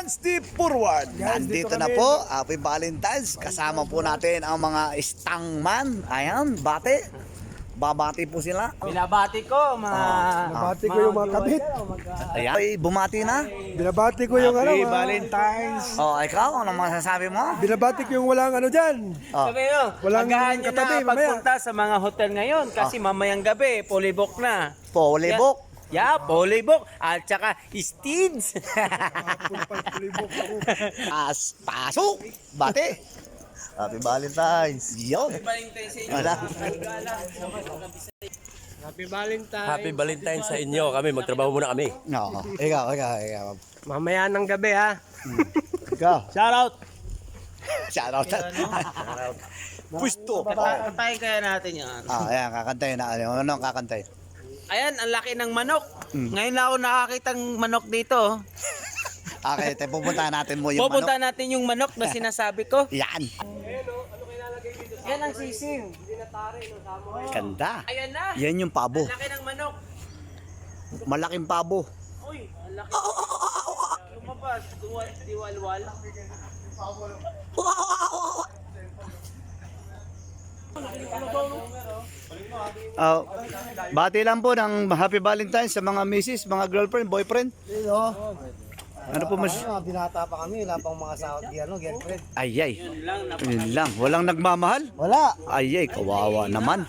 Steve Forward. Nandito na po, Happy Valentine's. Kasama po natin ang mga stangman. Ayan, bate. Babati po sila. Binabati ko mga... Binabati ko yung mga kabit. Ayan, ay, bumati na. Binabati ko yung Happy mga... Valentine's. Oh, ikaw, ano masasabi mo? Binabati ko yung walang ano dyan. Oh. Sabi nyo, Walang agahan nyo katabi, na mamaya. pagpunta sa mga hotel ngayon kasi mamayang gabi, fully book na. Polybok. Yeah, fully book. At saka, steeds. Pasok! Bate! Happy Valentine's. Yun. Wala. Happy Valentine's sa inyo. Kami, magtrabaho muna kami. No, ikaw. Mamaya ng gabi ha. Ikaw. Shout out. Shout out. Pusto. Katayin kaya natin yan. Ayan, kakantay na. Ano kakantay? Ayan, ang laki ng manok. Ngayon lang ako nakakita ng manok dito. Okay, tayo pupunta natin mo yung Pupunta manok. natin yung manok na sinasabi ko. Yan. Yan ang sisig. Ganda. Ayan na. Yan yung pabo. Ang laki ng manok. Malaking pabo. Uy, ang laki. Lumabas. Diwalwal. Bati lang po ng Happy Valentine's sa mga misis, mga girlfriend, boyfriend. Ano po mas... Binata pa kami, wala pang mga sahod girlfriend. Ayay. Yun lang. Walang nagmamahal? Wala. Ayay, kawawa naman.